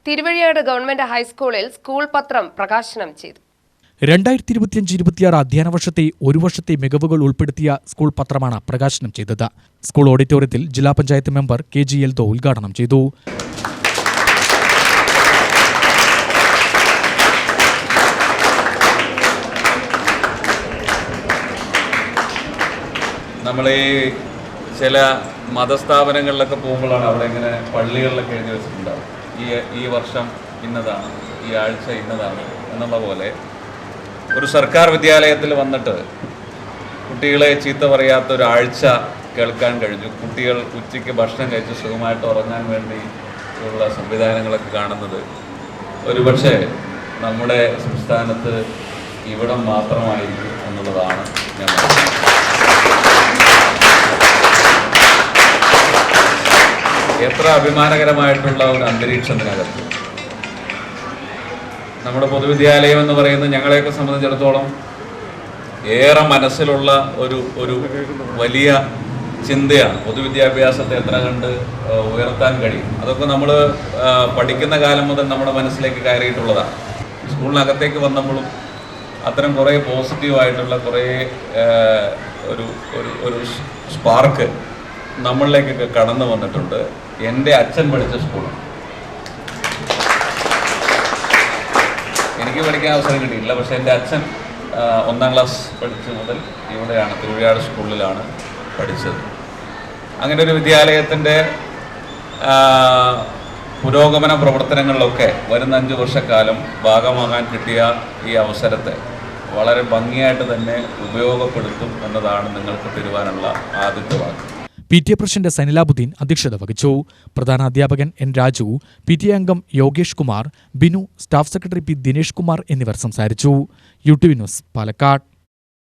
Thiruvazhiyad government ഹൈസ്കൂളിൽ school പത്രം പ്രകാശനം ചെയ്തു. 2025-26 അധ്യയന വർഷത്തെ ഒരു വർഷത്തെ മികവുകൾ ഉൾപ്പെടുത്തിയ സ്കൂൾ പത്രമാണ് പ്രകാശനം ചെയ്തത്. സ്കൂൾ ഓഡിറ്റോറിയത്തിൽ ജില്ലാ പഞ്ചായത്ത് മെമ്പർ KG എൽദോ ഉദ്ഘാടനം ചെയ്തു. നമ്മൾ ചില മതസ്ഥാപനങ്ങളിലൊക്കെ പോകുമ്പോഴാണ് അവിടെ ഇങ്ങനെ പള്ളികളിലൊക്കെ എഴുതി വെച്ചിട്ടുണ്ടാവും, ഈ വർഷം ഇന്നതാണ്, ഈ ആഴ്ച ഇന്നതാണ് എന്നുള്ള പോലെ. ഒരു സർക്കാർ വിദ്യാലയത്തിൽ വന്നിട്ട് കുട്ടികളെ ചീത്ത പറയാത്ത ഒരാഴ്ച കേൾക്കാൻ കഴിഞ്ഞു. കുട്ടികൾ ഉച്ചയ്ക്ക് ഭക്ഷണം കഴിച്ച് സുഖമായിട്ട് ഉറങ്ങാൻ വേണ്ടി ഉള്ള സംവിധാനങ്ങളൊക്കെ കാണുന്നത് ഒരുപക്ഷെ നമ്മുടെ സംസ്ഥാനത്ത് ഇവിടം മാത്രമായിരിക്കും എന്നുള്ളതാണ് ഞാൻ മനസ്സിലാക്കുന്നത്. എത്ര അഭിമാനകരമായിട്ടുള്ള ഒരു അന്തരീക്ഷത്തിനകത്ത് നമ്മുടെ പൊതുവിദ്യാലയം എന്ന് പറയുന്നത് ഞങ്ങളെയൊക്കെ സംബന്ധിച്ചിടത്തോളം ഏറെ മനസ്സിലുള്ള ഒരു വലിയ ചിന്തയാണ്. പൊതുവിദ്യാഭ്യാസത്തെ എത്ര കണ്ട് ഉയർത്താൻ കഴിയും, അതൊക്കെ നമ്മൾ പഠിക്കുന്ന കാലം മുതൽ നമ്മുടെ മനസ്സിലേക്ക് കയറിയിട്ടുള്ളതാണ്. സ്കൂളിനകത്തേക്ക് വന്നപ്പോഴും അത്തരം കുറേ പോസിറ്റീവായിട്ടുള്ള കുറേ ഒരു സ്പാർക്ക് നമ്മളിലേക്കൊക്കെ കടന്നു വന്നിട്ടുണ്ട്. എൻ്റെ അച്ഛൻ പഠിച്ച സ്കൂളാണ്. എനിക്ക് പഠിക്കാൻ അവസരം കിട്ടിയില്ല, പക്ഷേ എൻ്റെ അച്ഛൻ 1ാം ക്ലാസ് പഠിച്ച മുതൽ ഇവിടെയാണ്, തിരുവഴിയാട് സ്കൂളിലാണ് പഠിച്ചത്. അങ്ങനെ ഒരു വിദ്യാലയത്തിൻ്റെ പുരോഗമന പ്രവർത്തനങ്ങളിലൊക്കെ വരുന്ന 5 വർഷക്കാലം ഭാഗമാകാൻ കിട്ടിയ ഈ അവസരത്തെ വളരെ ഭംഗിയായിട്ട് തന്നെ ഉപയോഗപ്പെടുത്തും എന്നതാണ് നിങ്ങൾക്ക് തരുവാനുള്ള ആദ്യത്തെ വാക്ക്. PTA പ്രസിഡന്റ് സൈനിലാബുദ്ദീൻ അധ്യക്ഷത വഹിച്ചു. പ്രധാന അധ്യാപകൻ N. രാജു, PTA അംഗം Yogesh Kumar, Binu, staff secretary P. Dinesh Kumar എന്നിവർ സംസാരിച്ചു. UTV news, Palakkad.